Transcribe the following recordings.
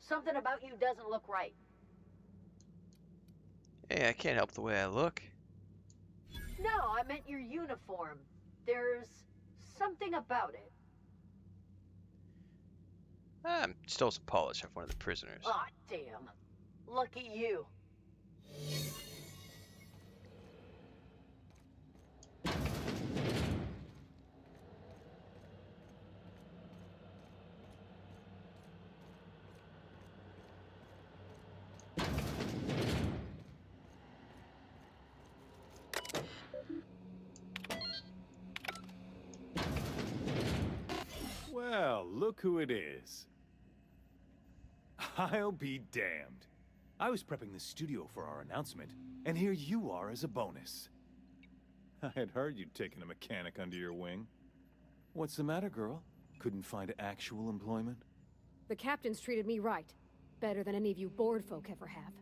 Something about you doesn't look right. Hey, I can't help the way I look. No, I meant your uniform. There's something about it. Stole some polish off one of the prisoners. Aw, damn. Lucky you. Well, look who it is. I'll be damned. I was prepping the studio for our announcement, and here you are as a bonus. I had heard you'd taken a mechanic under your wing. What's the matter, girl? Couldn't find actual employment? The captain's treated me right. Better than any of you bored folk ever have.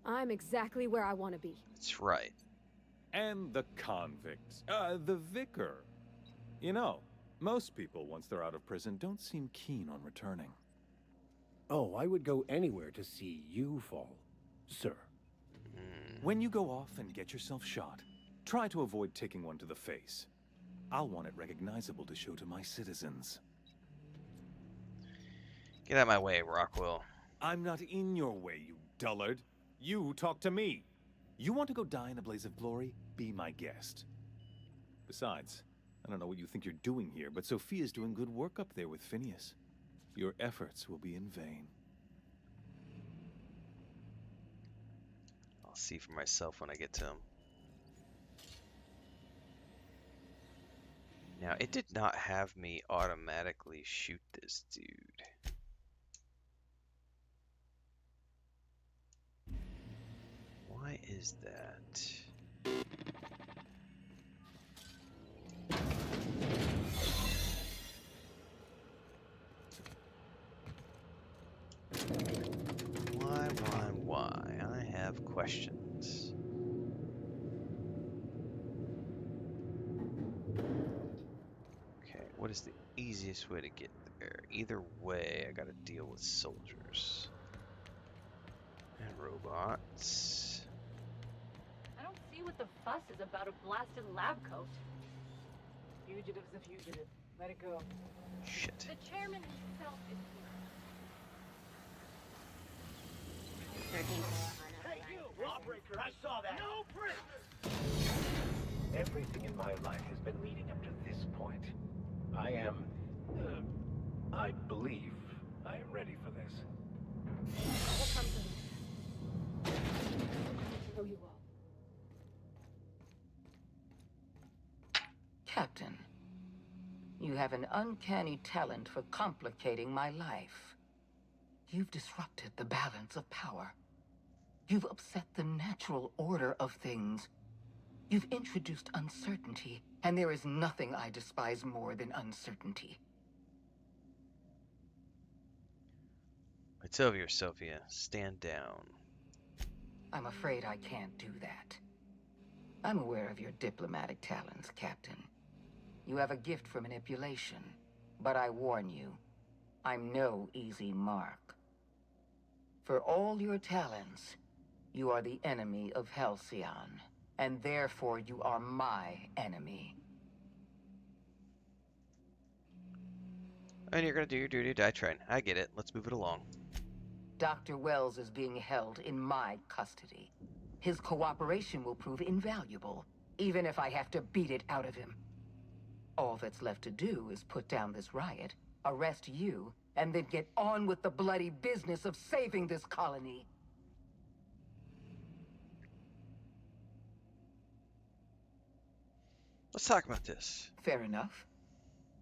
I'm exactly where I want to be. That's right. And the convict. The vicar. You know, most people, once they're out of prison, don't seem keen on returning. Oh, I would go anywhere to see you fall, sir. When you go off and get yourself shot, try to avoid taking one to the face. I'll want it recognizable to show to my citizens. Get out of my way, Rockwell. I'm not in your way, you dullard. You talk to me. You want to go die in a blaze of glory? Be my guest. Besides, I don't know what you think you're doing here, but Sophia's doing good work up there with Phineas. Your efforts will be in vain. I'll see for myself when I get to him. Now, it did not have me automatically shoot this dude. Why is that? Why? I have questions. Okay, what is the easiest way to get there? Either way, I gotta deal with soldiers. And robots. I don't see what the fuss is about a blasted lab coat. Fugitive's a fugitive. Let it go. Shit. The chairman himself is here. Hey, you! Lawbreaker, I saw that! No prisoners! Everything in my life has been leading up to this point. I believe I am ready for this. What comes of it? I know you all. Captain, you have an uncanny talent for complicating my life. You've disrupted the balance of power. You've upset the natural order of things. You've introduced uncertainty, and there is nothing I despise more than uncertainty. It's over, Sophia. Stand down. I'm afraid I can't do that. I'm aware of your diplomatic talents, Captain. You have a gift for manipulation, but I warn you, I'm no easy mark. For all your talents, you are the enemy of Halcyon, and therefore you are my enemy. And you're gonna do your duty, die trying. I get it. Let's move it along. Dr. Wells is being held in my custody. His cooperation will prove invaluable, even if I have to beat it out of him. All that's left to do is put down this riot, arrest you, and then get on with the bloody business of saving this colony. Let's talk about this. Fair enough.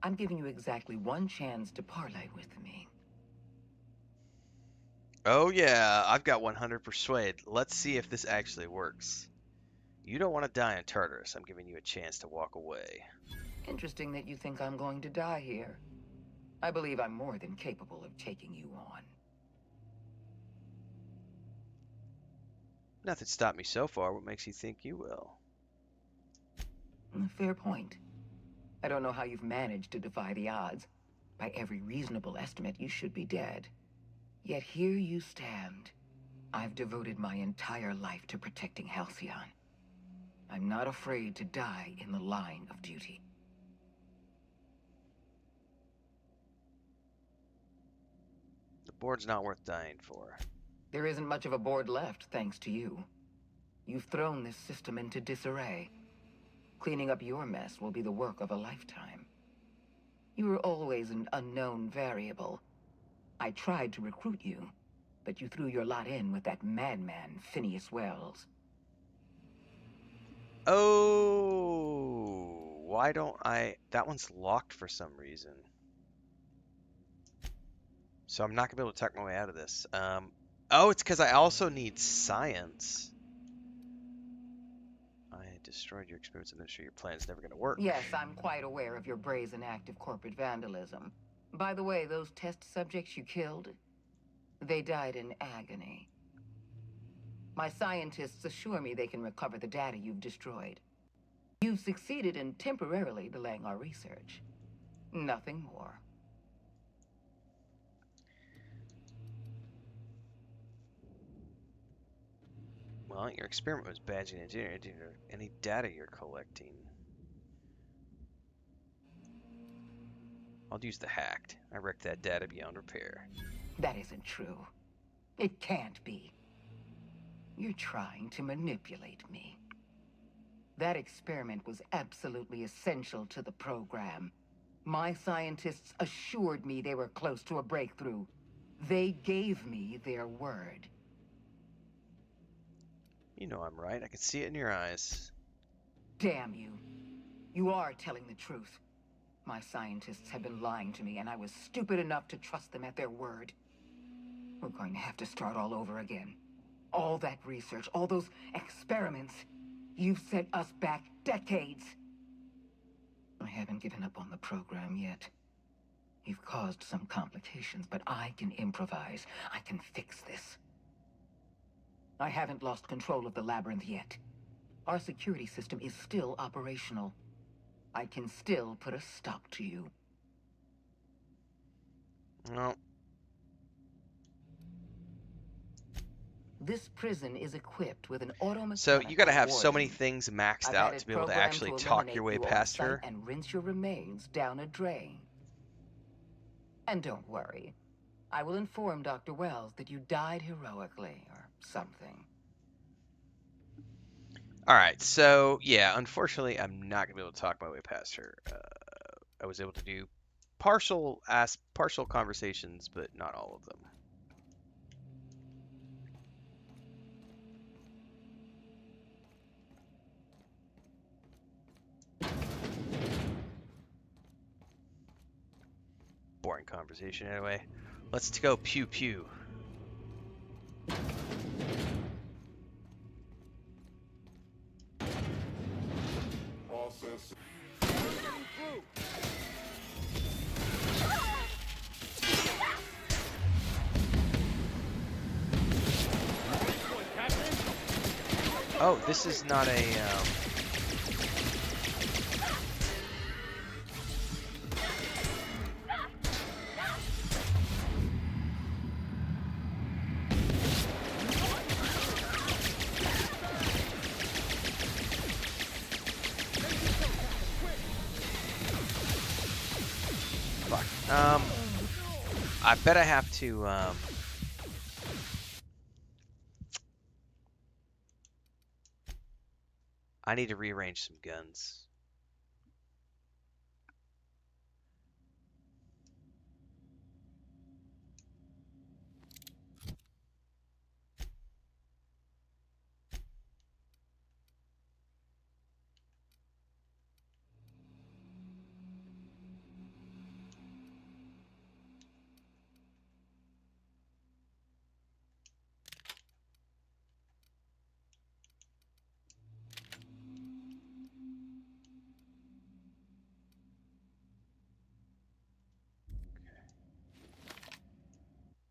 I'm giving you exactly one chance to parley with me. Oh yeah, I've got 100 persuade. Let's see if this actually works. You don't want to die in Tartarus. I'm giving you a chance to walk away. Interesting that you think I'm going to die here. I believe I'm more than capable of taking you on. Nothing stopped me so far. What makes you think you will? Fair point. I don't know how you've managed to defy the odds. By every reasonable estimate, you should be dead. Yet here you stand. I've devoted my entire life to protecting Halcyon. I'm not afraid to die in the line of duty. The board's not worth dying for. There isn't much of a board left, thanks to you. You've thrown this system into disarray. Cleaning up your mess will be the work of a lifetime. You were always an unknown variable. I tried to recruit you, but you threw your lot in with that madman, Phineas Wells. Oh, why don't I... That one's locked for some reason. So I'm not going to be able to talk my way out of this. Oh, it's because I also need science. I destroyed your experiments and I'm sure your plan's never going to work. Yes, I'm quite aware of your brazen act of corporate vandalism. By the way, those test subjects you killed, they died in agony. My scientists assure me they can recover the data you've destroyed. You've succeeded in temporarily delaying our research. Nothing more. Well, your experiment was badging into any data you're collecting. I'll use the hacked. I wrecked that data beyond repair. That isn't true. It can't be. You're trying to manipulate me. That experiment was absolutely essential to the program. My scientists assured me they were close to a breakthrough. They gave me their word. You know I'm right. I can see it in your eyes. Damn you. You are telling the truth. My scientists have been lying to me, and I was stupid enough to trust them at their word. We're going to have to start all over again. All that research, all those experiments. You've set us back decades. I haven't given up on the program yet. You've caused some complications, but I can improvise. I can fix this. I haven't lost control of the labyrinth yet. Our security system is still operational. I can still put a stop to you. Well, This prison is equipped with an automechanical so you got to have so many warden. things maxed I've out had to it be able to programmed actually to talk your way eliminate you past on-site her. and rinse your remains down a drain. And don't worry. I will inform Dr. Wells that you died heroically, or something. All right, so yeah, unfortunately, I'm not gonna be able to talk my way past her. I was able to do partial conversations, but not all of them. Boring conversation anyway. Let's go pew pew. Oh, this is not a fuck. I bet I have to I need to rearrange some guns.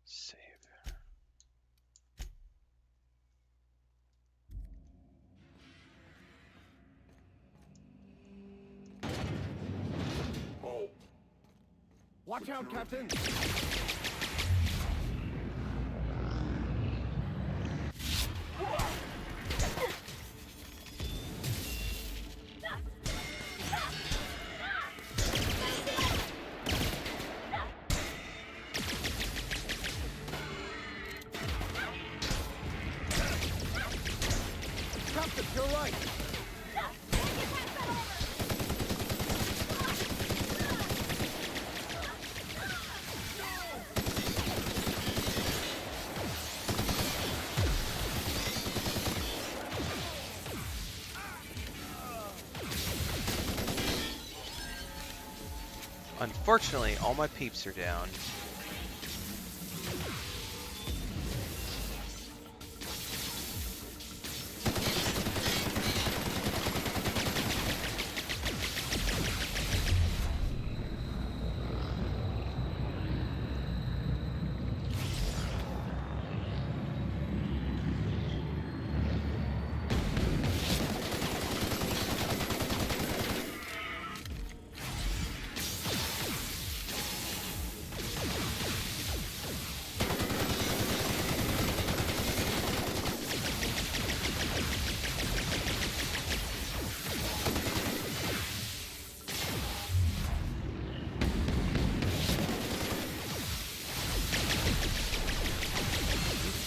Save. Watch out, Captain! Unfortunately, all my peeps are down.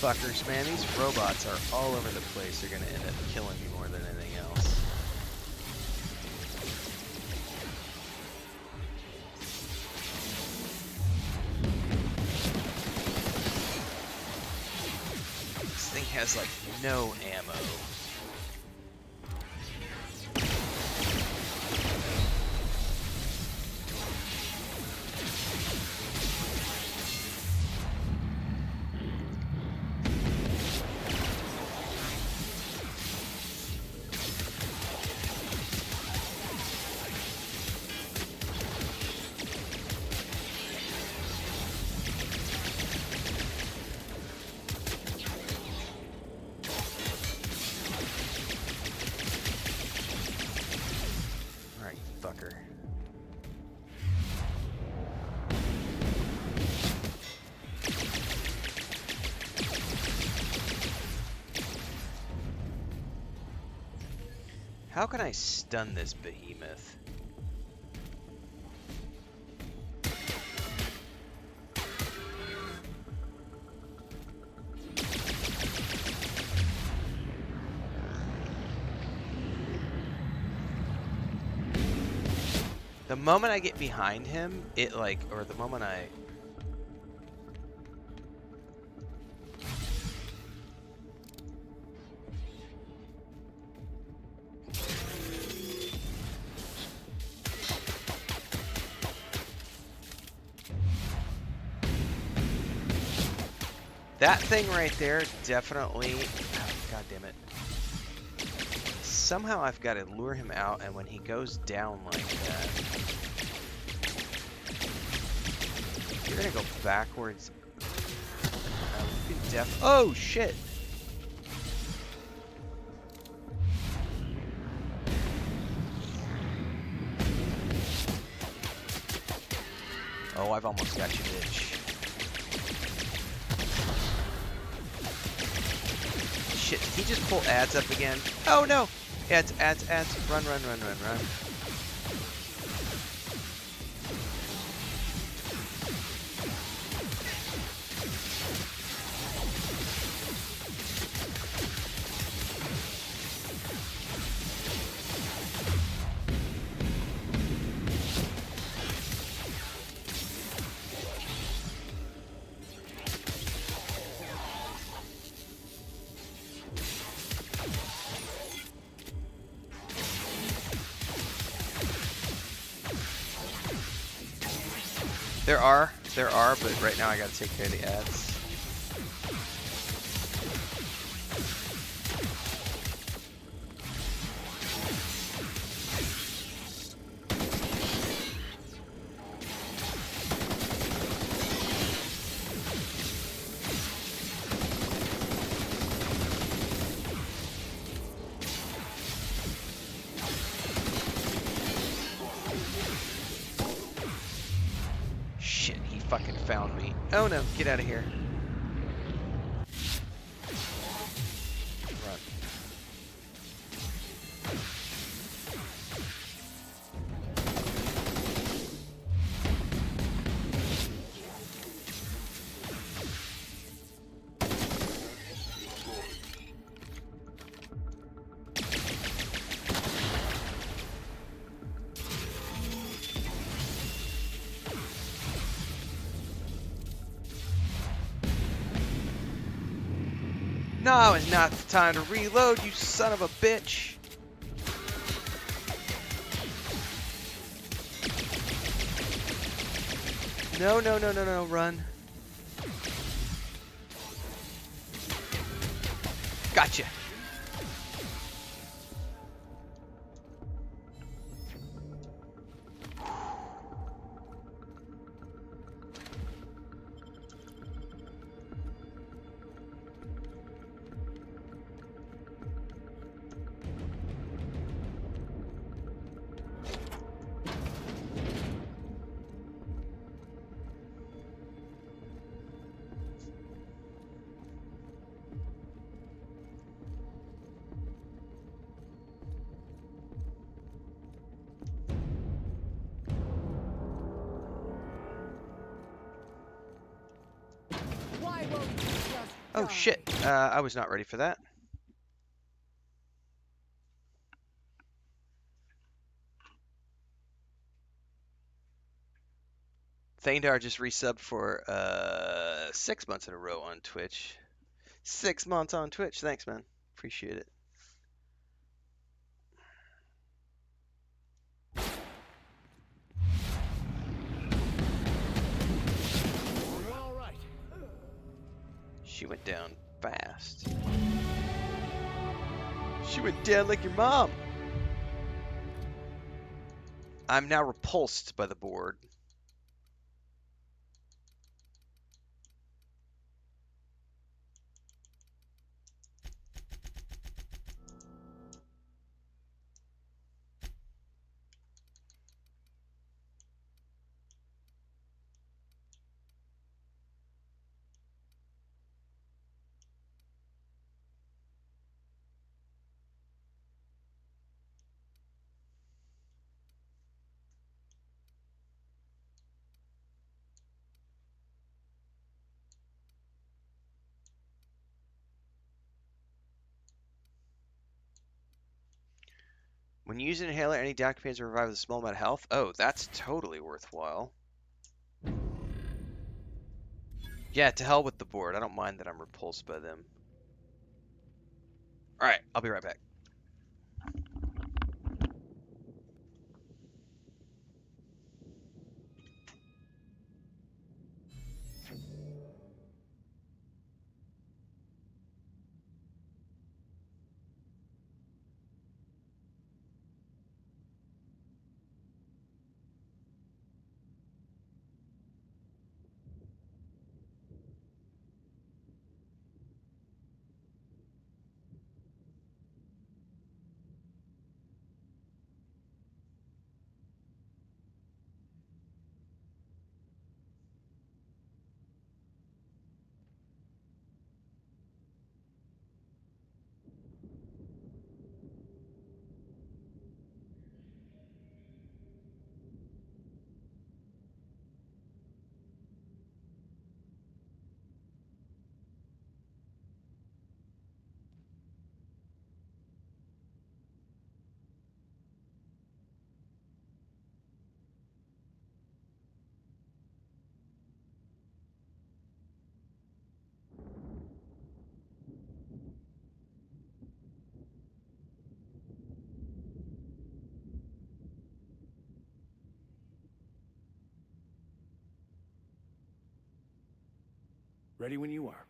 Fuckers, man, these robots are all over the place. They're gonna end up killing me more than anything else. This thing has like no ammo. How can I stun this behemoth? The moment I get behind him, it like, or the moment I... That thing right there, definitely... Oh, God damn it. Somehow I've got to lure him out, and when he goes down like that... You're gonna go backwards. Oh, shit! Oh, I've almost got you, bitch. Shit, did he just pull ads up again? Oh no! Ads, ads, ads. Run, run, run, run, run. There are, but right now I gotta take care of the ads. Fucking found me. Oh no, get out of here. Run. No, it's not the time to reload, you son of a bitch. No, no, no, no, no, run. Gotcha. Why won't you just Oh die? shit, I was not ready for that. Thandar just resubbed for 6 months in a row on Twitch. 6 months on Twitch. Thanks, man. Appreciate it. We're all right. She went down fast. She went down like your mom. I'm now repulsed by the board. When you use an inhaler, any down companions are revived with a small amount of health. Oh, that's totally worthwhile. Yeah, to hell with the board. I don't mind that I'm repulsed by them. Alright, I'll be right back. Ready when you are.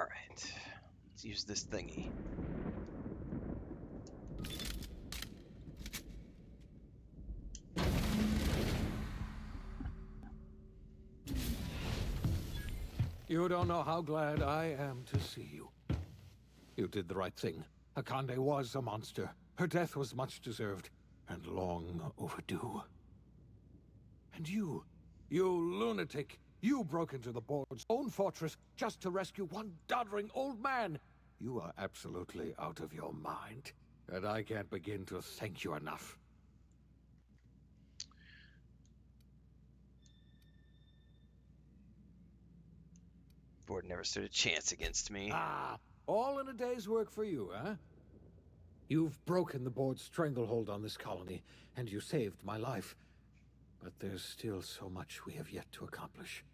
Alright. Let's use this thingy. You don't know how glad I am to see you. You did the right thing. Akande was a monster. Her death was much deserved, and long overdue. And you lunatic, you broke into the board's own fortress just to rescue one doddering old man. You are absolutely out of your mind, and I can't begin to thank you enough. Board never stood a chance against me. Ah, all in a day's work for you, huh? You've broken the board's stranglehold on this colony, and you saved my life. But there's still so much we have yet to accomplish.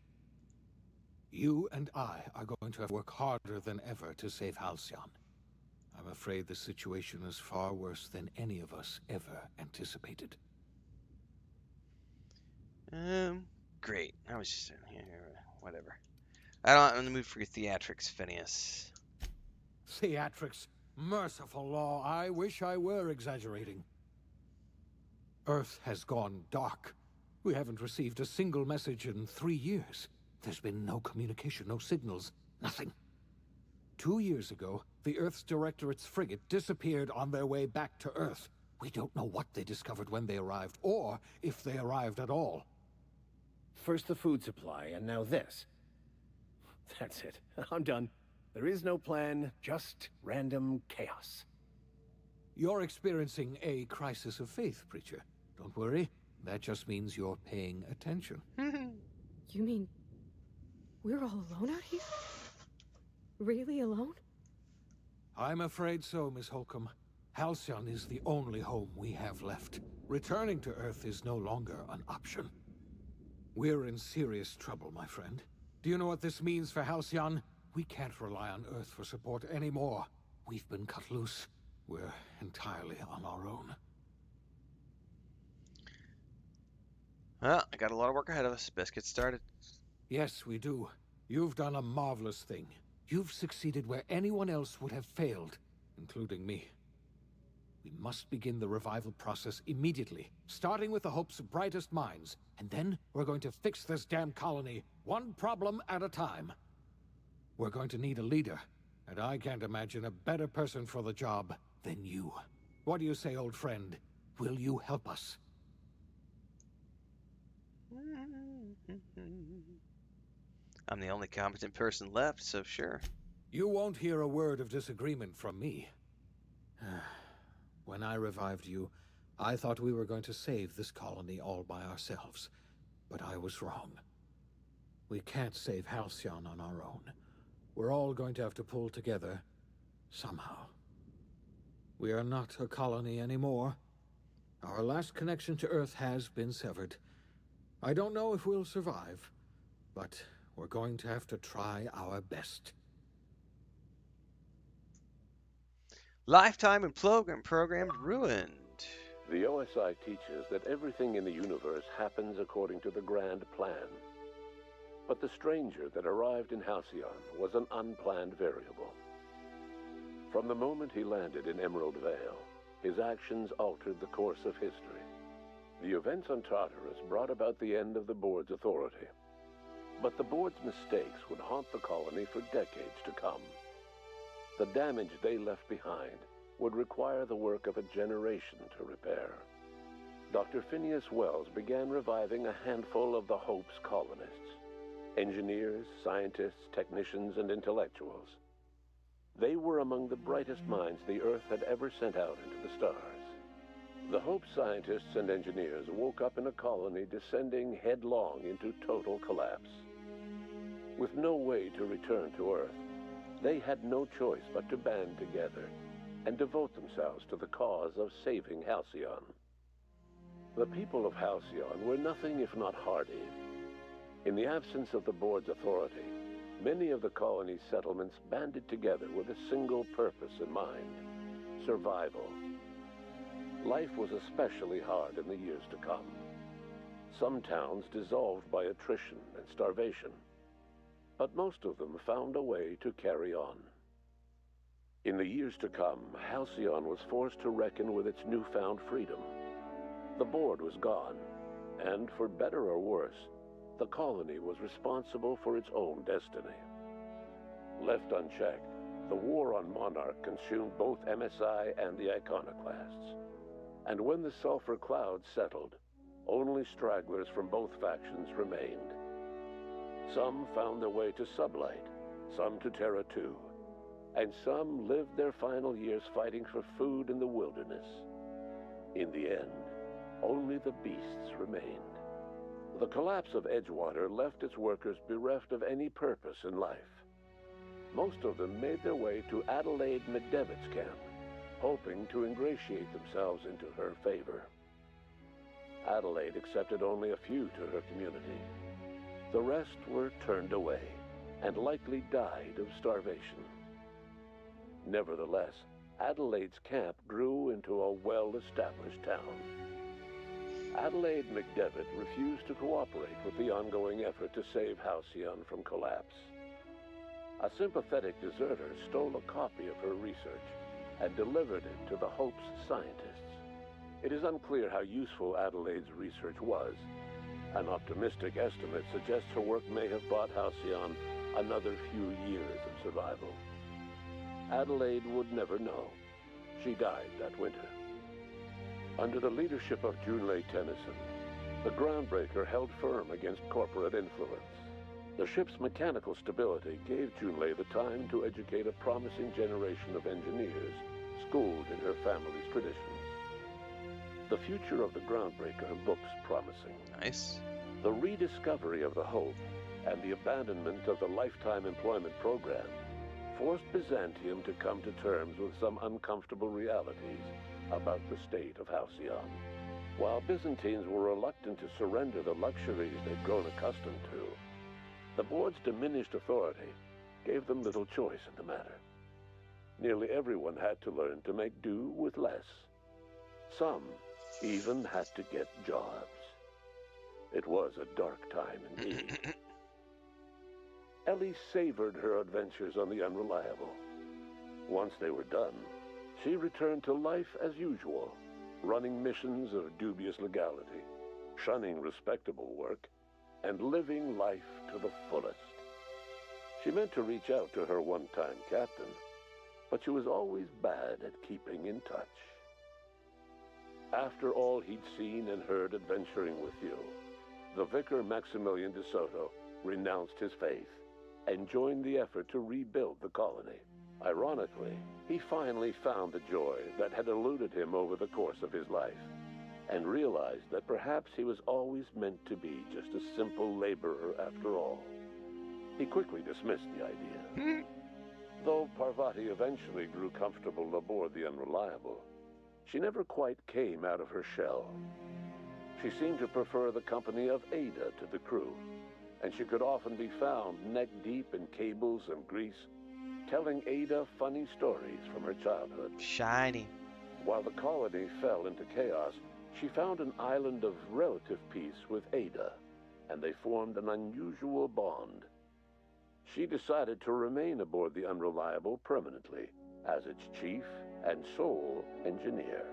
You and I are going to have to work harder than ever to save Halcyon. I'm afraid the situation is far worse than any of us ever anticipated. Great. I was just whatever. I'm in the mood for your theatrics, Phineas. Theatrics. Merciful law, I wish I were exaggerating. Earth has gone dark. We haven't received a single message in 3 years. There's been no communication, no signals, nothing. 2 years ago, the Earth's Directorate's frigate disappeared on their way back to Earth. We don't know what they discovered when they arrived, or if they arrived at all. First the food supply, and now this. That's it. I'm done. There is no plan, just random chaos. You're experiencing a crisis of faith, Preacher. Don't worry. That just means you're paying attention. You mean we're all alone out here? Really alone? I'm afraid so, Miss Holcomb. Halcyon is the only home we have left. Returning to Earth is no longer an option. We're in serious trouble, my friend. Do you know what this means for Halcyon? We can't rely on Earth for support anymore. We've been cut loose. We're entirely on our own. Well, I got a lot of work ahead of us. Best get started. Yes, we do. You've done a marvelous thing. You've succeeded where anyone else would have failed, including me. We must begin the revival process immediately, starting with the Hope's brightest minds, and then we're going to fix this damn colony, one problem at a time. We're going to need a leader, and I can't imagine a better person for the job than you. What do you say, old friend? Will you help us? I'm the only competent person left, so sure. You won't hear a word of disagreement from me. When I revived you, I thought we were going to save this colony all by ourselves. But I was wrong. We can't save Halcyon on our own. We're all going to have to pull together, somehow. We are not a colony anymore. Our last connection to Earth has been severed. I don't know if we'll survive, but we're going to have to try our best. Lifetime and programmed ruined. The OSI teaches that everything in the universe happens according to the grand plan. But the stranger that arrived in Halcyon was an unplanned variable. From the moment he landed in Emerald Vale, his actions altered the course of history. The events on Tartarus brought about the end of the board's authority. But the board's mistakes would haunt the colony for decades to come. The damage they left behind would require the work of a generation to repair. Dr. Phineas Wells began reviving a handful of the Hope's colonists. Engineers, scientists, technicians, and intellectuals. They were among the brightest minds the Earth had ever sent out into the stars. The Hope scientists and engineers woke up in a colony descending headlong into total collapse. With no way to return to Earth, they had no choice but to band together and devote themselves to the cause of saving Halcyon. The people of Halcyon were nothing if not hardy. In the absence of the board's authority, many of the colony's settlements banded together with a single purpose in mind: survival. Life was especially hard in the years to come. Some towns dissolved by attrition and starvation. but most of them found a way to carry on. In the years to come, Halcyon was forced to reckon with its newfound freedom. The board was gone, and for better or worse, the colony was responsible for its own destiny. Left unchecked, the war on Monarch consumed both MSI and the Iconoclasts. And when the sulfur cloud settled, only stragglers from both factions remained. Some found their way to Sublight, some to Terra 2, and some lived their final years fighting for food in the wilderness. In the end, only the beasts remained. The collapse of Edgewater left its workers bereft of any purpose in life. Most of them made their way to Adelaide McDevitt's camp, hoping to ingratiate themselves into her favor. Adelaide accepted only a few to her community. The rest were turned away, and likely died of starvation. Nevertheless, Adelaide's camp grew into a well-established town. Adelaide McDevitt refused to cooperate with the ongoing effort to save Halcyon from collapse. A sympathetic deserter stole a copy of her research and delivered it to the Hope's scientists. It is unclear how useful Adelaide's research was. An optimistic estimate suggests her work may have bought Halcyon another few years of survival. Adelaide would never know. She died that winter. Under the leadership of Junlei Tennyson, the Groundbreaker held firm against corporate influence. The ship's mechanical stability gave Junlei the time to educate a promising generation of engineers, schooled in her family's traditions. The future of the Groundbreaker looks promising. Nice. The rediscovery of the Hope and the abandonment of the lifetime employment program forced Byzantium to come to terms with some uncomfortable realities about the state of Halcyon. While Byzantines were reluctant to surrender the luxuries they'd grown accustomed to, the board's diminished authority gave them little choice in the matter. Nearly everyone had to learn to make do with less. Some even had to get jobs. It was a dark time indeed. Ellie savored her adventures on the Unreliable. Once they were done, she returned to life as usual, running missions of dubious legality, shunning respectable work, and living life to the fullest. She meant to reach out to her one-time captain, but she was always bad at keeping in touch. After all he'd seen and heard adventuring with you, the Vicar Maximilian de Soto renounced his faith and joined the effort to rebuild the colony. Ironically, he finally found the joy that had eluded him over the course of his life, and realized that perhaps he was always meant to be just a simple laborer after all. He quickly dismissed the idea. Though Parvati eventually grew comfortable aboard the Unreliable, she never quite came out of her shell. She seemed to prefer the company of Ada to the crew, and she could often be found neck-deep in cables and grease, telling Ada funny stories from her childhood. Shiny. While the colony fell into chaos, she found an island of relative peace with Ada, and they formed an unusual bond. She decided to remain aboard the Unreliable permanently, as its chief and sole engineer.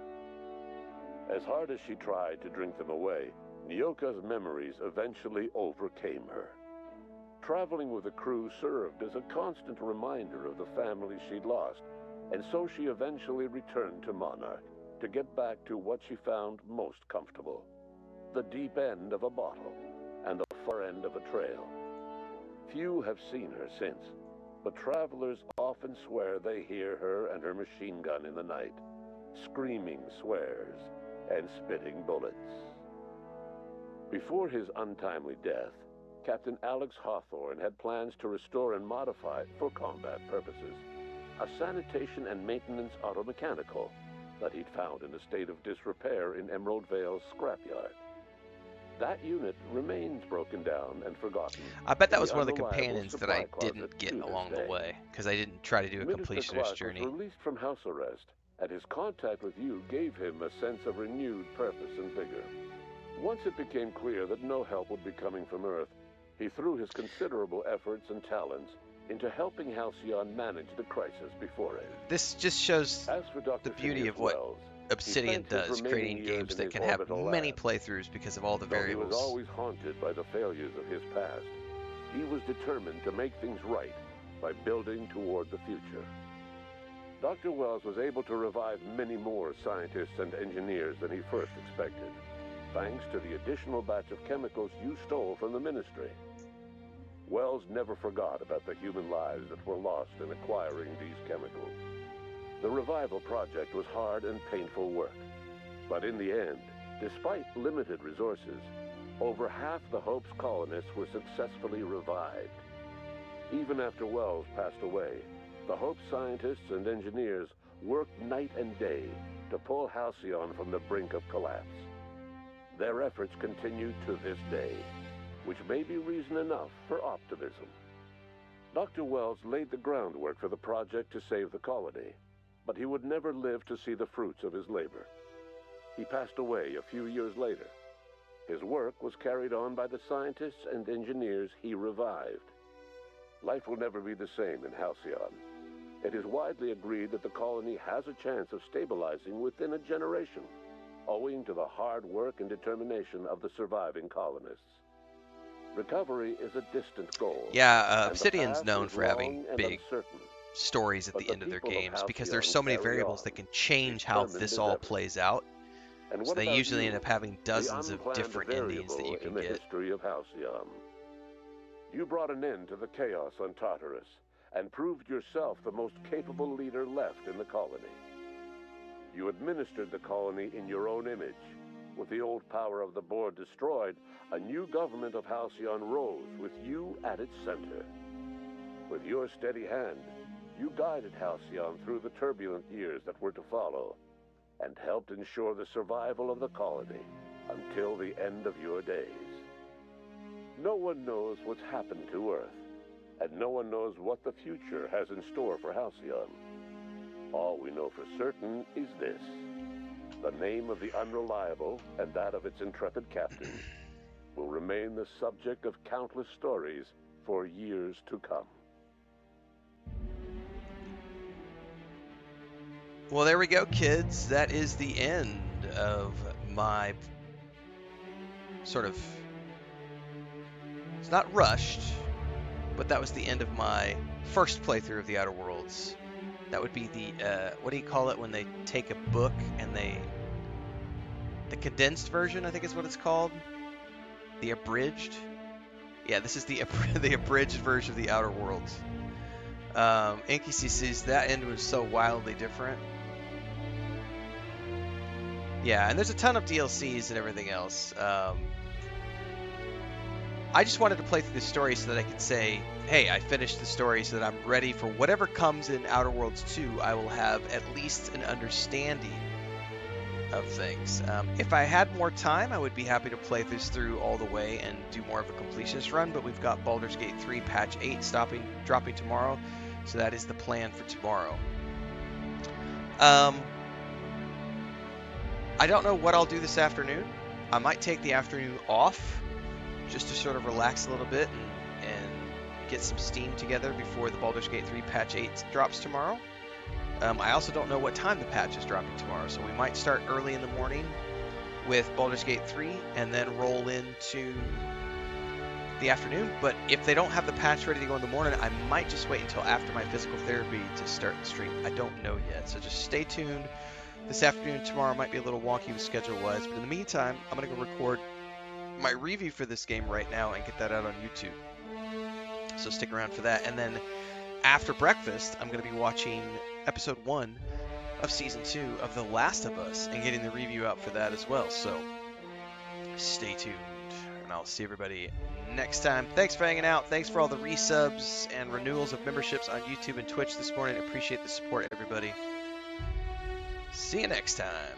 As hard as she tried to drink them away, Nyoka's memories eventually overcame her. Traveling with the crew served as a constant reminder of the family she'd lost, and so she eventually returned to Monarch to get back to what she found most comfortable: the deep end of a bottle and the far end of a trail. Few have seen her since, but travelers often swear they hear her and her machine gun in the night, screaming swears and spitting bullets. Before his untimely death, Captain Alex Hawthorne had plans to restore and modify, for combat purposes, a sanitation and maintenance automechanical that he'd found in a state of disrepair in Emerald Vale's scrapyard. That unit remains broken down and forgotten. I bet that in was one of the unreliable companions that I supply didn't closet get to this along the day. way, because I didn't try to do a Minister completionist Clark journey. was released from house arrest, and his contact with you gave him a sense of renewed purpose and vigor. Once it became clear that no help would be coming from Earth, He threw his considerable efforts and talents into helping Halcyon manage the crisis before it. This just shows As for Dr. the beauty Phineas of what Wells, Obsidian spent his does, remaining creating years games in that his can have orbital many lab. playthroughs because of all the Though he was variables. always haunted by the failures of his past, he was determined to make things right by building toward the future. Dr. Wells was able to revive many more scientists and engineers than he first expected, thanks to the additional batch of chemicals you stole from the Ministry. Wells never forgot about the human lives that were lost in acquiring these chemicals. The revival project was hard and painful work, but in the end, despite limited resources, over half the Hope's colonists were successfully revived. Even after Wells passed away, the Hope scientists and engineers worked night and day to pull Halcyon from the brink of collapse. Their efforts continue to this day, which may be reason enough for optimism. Dr. Wells laid the groundwork for the project to save the colony, but he would never live to see the fruits of his labor. He passed away a few years later. His work was carried on by the scientists and engineers he revived. Life will never be the same in Halcyon. It is widely agreed that the colony has a chance of stabilizing within a generation, owing to the hard work and determination of the surviving colonists. Recovery is a distant goal. Yeah, and the Obsidian's path known is for having long and big uncertain. stories at But the the end of their people of games because Halcyon there's so many carry variables on, that can change how determined this as all ever. plays out. And So what they about usually you, end up having dozens the of unplanned different endings that you variable can in the get. history of Halcyon? You brought an end to the chaos on Tartarus and proved yourself the most capable leader left in the colony. You administered the colony in your own image. With the old power of the board destroyed, a new government of Halcyon rose with you at its center. With your steady hand, you guided Halcyon through the turbulent years that were to follow, and helped ensure the survival of the colony until the end of your days. No one knows what's happened to Earth, and no one knows what the future has in store for Halcyon. All we know for certain is this: the name of the Unreliable and that of its intrepid captain will remain the subject of countless stories for years to come. Well, there we go, kids. That is the end of my sort of... It's not rushed, but that was the end of my first playthrough of the Outer Worlds. That would be the, what do you call it when they take a book and they... The condensed version, I think is what it's called. The abridged. Yeah, this is the the abridged version of the Outer Worlds. Inky CC's, that end was so wildly different. Yeah, and there's a ton of DLCs and everything else. I just wanted to play through the story so that I could say, hey, I finished the story so that I'm ready for whatever comes in Outer Worlds 2. I will have at least an understanding of things. If I had more time, I would be happy to play this through all the way and do more of a completionist run, but we've got Baldur's Gate 3 Patch 8 dropping tomorrow, so that is the plan for tomorrow. I don't know what I'll do this afternoon. I might take the afternoon off just to sort of relax a little bit and get some steam together before the Baldur's Gate 3 Patch 8 drops tomorrow. I also don't know what time the patch is dropping tomorrow, so we might start early in the morning with Baldur's Gate 3 and then roll into the afternoon. But if they don't have the patch ready to go in the morning, I might just wait until after my physical therapy to start the stream. I don't know yet, so just stay tuned. This afternoon, tomorrow might be a little wonky with schedule-wise, but in the meantime, I'm going to go record my review for this game right now and get that out on YouTube. So stick around for that. And then after breakfast, I'm going to be watching episode 1 of season 2 of The Last of Us and getting the review out for that as well. So stay tuned, and I'll see everybody next time. Thanks for hanging out. Thanks for all the resubs and renewals of memberships on YouTube and Twitch this morning. Appreciate the support, everybody. See you next time.